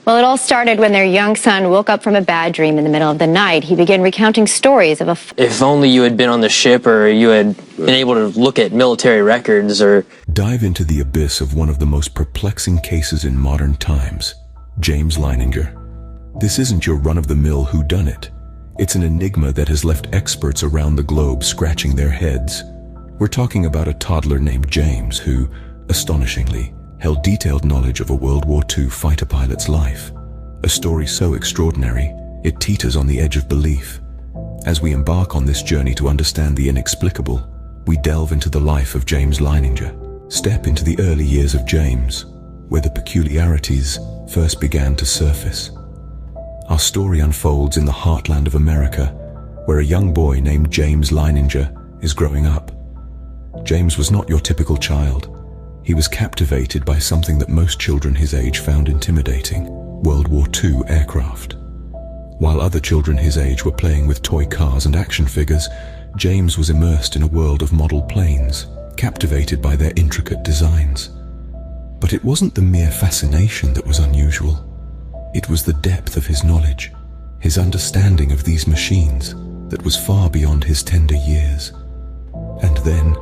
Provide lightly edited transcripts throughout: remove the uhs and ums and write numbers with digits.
Well, it all started when their young son woke up from a bad dream in the middle of the night. He began recounting stories of If only you had been on the ship, or you had been able to look at military records, or... Dive into the abyss of one of the most perplexing cases in modern times, James Leininger. This isn't your run-of-the-mill whodunit. It's an enigma that has left experts around the globe scratching their heads. We're talking about a toddler named James who, astonishingly, held detailed knowledge of a World War II fighter pilot's life. A story so extraordinary, it teeters on the edge of belief. As we embark on this journey to understand the inexplicable, we delve into the life of James Leininger. Step into the early years of James, where the peculiarities first began to surface. Our story unfolds in the heartland of America, where a young boy named James Leininger is growing up. James was not your typical child. He was captivated by something that most children his age found intimidating: World War II aircraft. While other children his age were playing with toy cars and action figures, James was immersed in a world of model planes, captivated by their intricate designs. But it wasn't the mere fascination that was unusual. It was the depth of his knowledge, his understanding of these machines, that was far beyond his tender years. And then,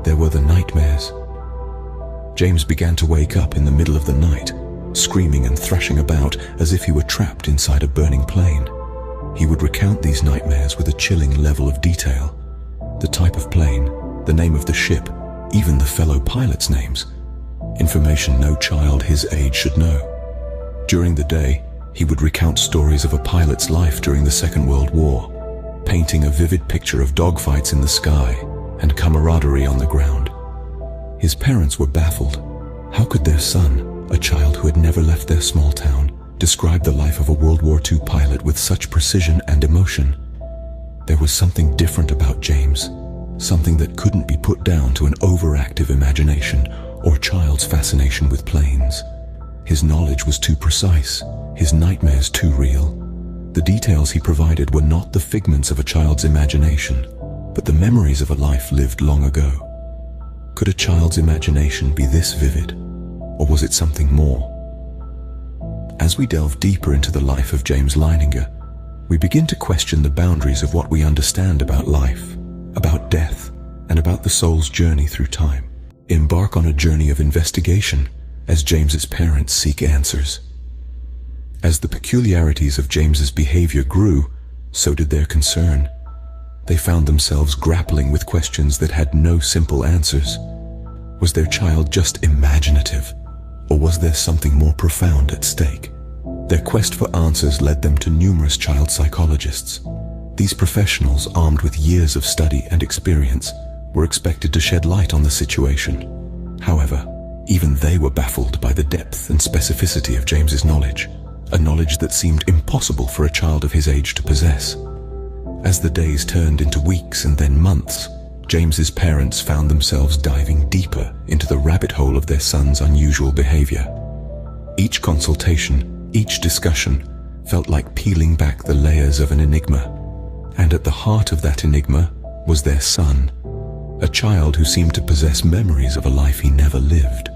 there were the nightmares. James began to wake up in the middle of the night, screaming and thrashing about as if he were trapped inside a burning plane. He would recount these nightmares with a chilling level of detail. The type of plane, the name of the ship, even the fellow pilots' names. Information no child his age should know. During the day, he would recount stories of a pilot's life during the Second World War, painting a vivid picture of dogfights in the sky and camaraderie on the ground. His parents were baffled. How could their son, a child who had never left their small town, describe the life of a World War II pilot with such precision and emotion? There was something different about James, something that couldn't be put down to an overactive imagination or child's fascination with planes. His knowledge was too precise, his nightmares too real. The details he provided were not the figments of a child's imagination, but the memories of a life lived long ago. Could a child's imagination be this vivid, or was it something more? As we delve deeper into the life of James Leininger, we begin to question the boundaries of what we understand about life, about death, and about the soul's journey through time. Embark on a journey of investigation as James's parents seek answers. As the peculiarities of James's behavior grew, so did their concern. They found themselves grappling with questions that had no simple answers. Was their child just imaginative, or was there something more profound at stake? Their quest for answers led them to numerous child psychologists. These professionals, armed with years of study and experience, were expected to shed light on the situation. However, even they were baffled by the depth and specificity of James's knowledge, a knowledge that seemed impossible for a child of his age to possess. As the days turned into weeks and then months, James's parents found themselves diving deeper into the rabbit hole of their son's unusual behavior. Each consultation, each discussion, felt like peeling back the layers of an enigma. And at the heart of that enigma was their son, a child who seemed to possess memories of a life he never lived.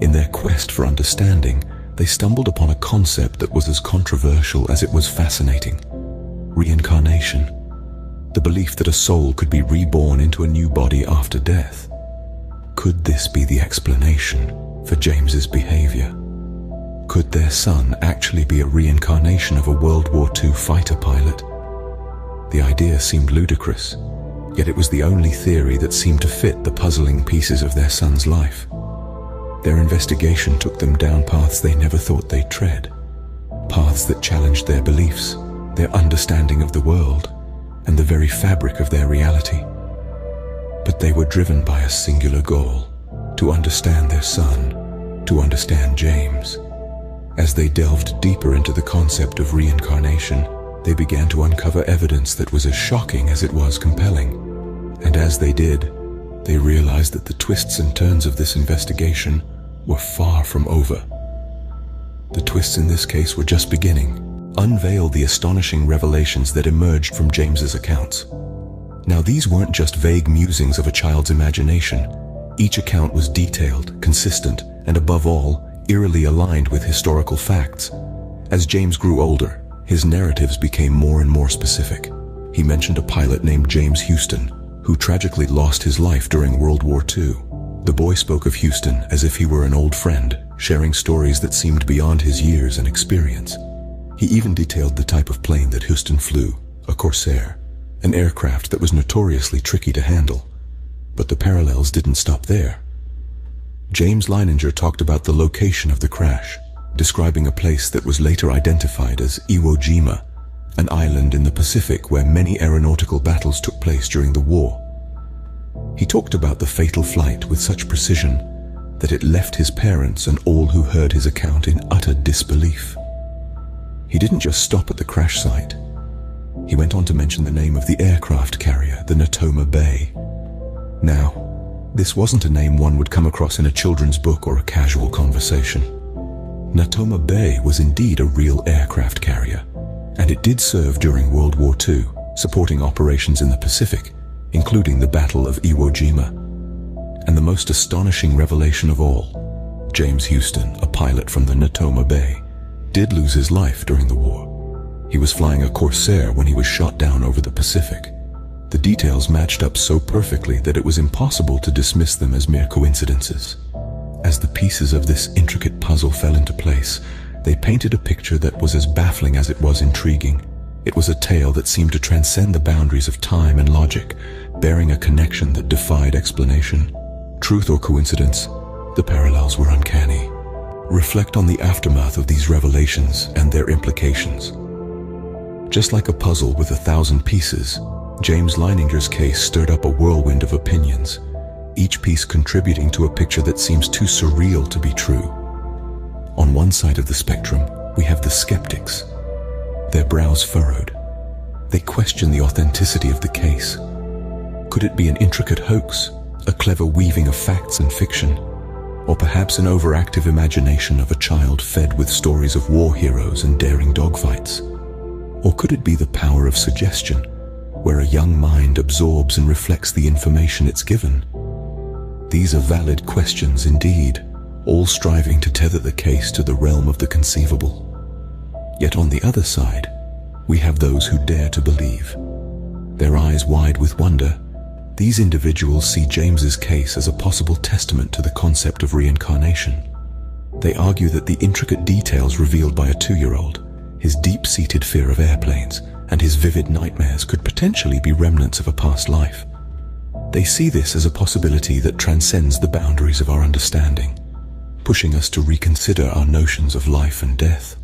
In their quest for understanding, they stumbled upon a concept that was as controversial as it was fascinating: reincarnation. The belief that a soul could be reborn into a new body after death. Could this be the explanation for James's behavior? Could their son actually be a reincarnation of a World War II fighter pilot? The idea seemed ludicrous, yet it was the only theory that seemed to fit the puzzling pieces of their son's life. Their investigation took them down paths they never thought they'd tread, paths that challenged their beliefs, their understanding of the world, and the very fabric of their reality. But they were driven by a singular goal: to understand their son, to understand James. As they delved deeper into the concept of reincarnation, they began to uncover evidence that was as shocking as it was compelling. And as they did, they realized that the twists and turns of this investigation were far from over. The twists in this case were just beginning. Unveil the astonishing revelations that emerged from James's accounts. Now, these weren't just vague musings of a child's imagination. Each account was detailed, consistent, and above all, eerily aligned with historical facts. As James grew older, his narratives became more and more specific. He mentioned a pilot named James Houston, who tragically lost his life during World War II. The boy spoke of Houston as if he were an old friend, sharing stories that seemed beyond his years and experience. He even detailed the type of plane that Houston flew, a Corsair, an aircraft that was notoriously tricky to handle. But the parallels didn't stop there. James Leininger talked about the location of the crash, describing a place that was later identified as Iwo Jima, an island in the Pacific where many aeronautical battles took place during the war. He talked about the fatal flight with such precision that it left his parents and all who heard his account in utter disbelief. He didn't just stop at the crash site. He went on to mention the name of the aircraft carrier, the Natoma Bay. Now, this wasn't a name one would come across in a children's book or a casual conversation. Natoma Bay was indeed a real aircraft carrier, and it did serve during World War II, supporting operations in the Pacific, including the Battle of Iwo Jima. And the most astonishing revelation of all, James Houston, a pilot from the Natoma Bay, did lose his life during the war. He was flying a Corsair when he was shot down over the Pacific. The details matched up so perfectly that it was impossible to dismiss them as mere coincidences. As the pieces of this intricate puzzle fell into place, they painted a picture that was as baffling as it was intriguing. It was a tale that seemed to transcend the boundaries of time and logic, bearing a connection that defied explanation. Truth or coincidence, the parallels were uncanny. Reflect on the aftermath of these revelations and their implications. Just like a puzzle with 1,000 pieces, James Leininger's case stirred up a whirlwind of opinions, each piece contributing to a picture that seems too surreal to be true. On one side of the spectrum, we have the skeptics. Their brows furrowed. They question the authenticity of the case. Could it be an intricate hoax, a clever weaving of facts and fiction, or perhaps an overactive imagination of a child fed with stories of war heroes and daring dogfights? Or could it be the power of suggestion, where a young mind absorbs and reflects the information it's given? These are valid questions indeed, all striving to tether the case to the realm of the conceivable. Yet on the other side, we have those who dare to believe. Their eyes wide with wonder, these individuals see James's case as a possible testament to the concept of reincarnation. They argue that the intricate details revealed by a 2-year-old, his deep-seated fear of airplanes, and his vivid nightmares could potentially be remnants of a past life. They see this as a possibility that transcends the boundaries of our understanding, pushing us to reconsider our notions of life and death.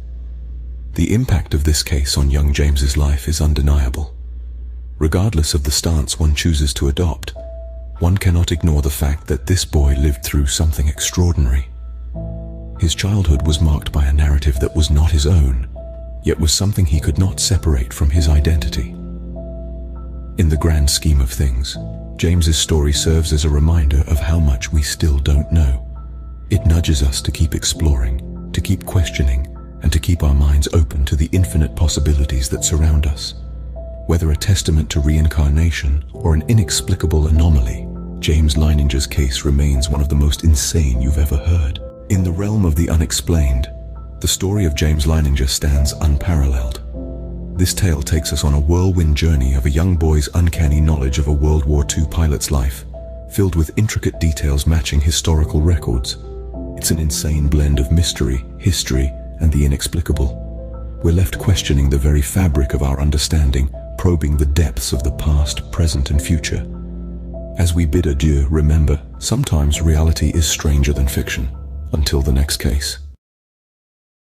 The impact of this case on young James's life is undeniable. Regardless of the stance one chooses to adopt, one cannot ignore the fact that this boy lived through something extraordinary. His childhood was marked by a narrative that was not his own, yet was something he could not separate from his identity. In the grand scheme of things, James's story serves as a reminder of how much we still don't know. It nudges us to keep exploring, to keep questioning, and to keep our minds open to the infinite possibilities that surround us. Whether a testament to reincarnation or an inexplicable anomaly, James Leininger's case remains one of the most insane you've ever heard. In the realm of the unexplained, the story of James Leininger stands unparalleled. This tale takes us on a whirlwind journey of a young boy's uncanny knowledge of a World War II pilot's life, filled with intricate details matching historical records. It's an insane blend of mystery, history, and the inexplicable. We're left questioning the very fabric of our understanding, probing the depths of the past, present, and future. As we bid adieu, remember, sometimes reality is stranger than fiction. Until the next case.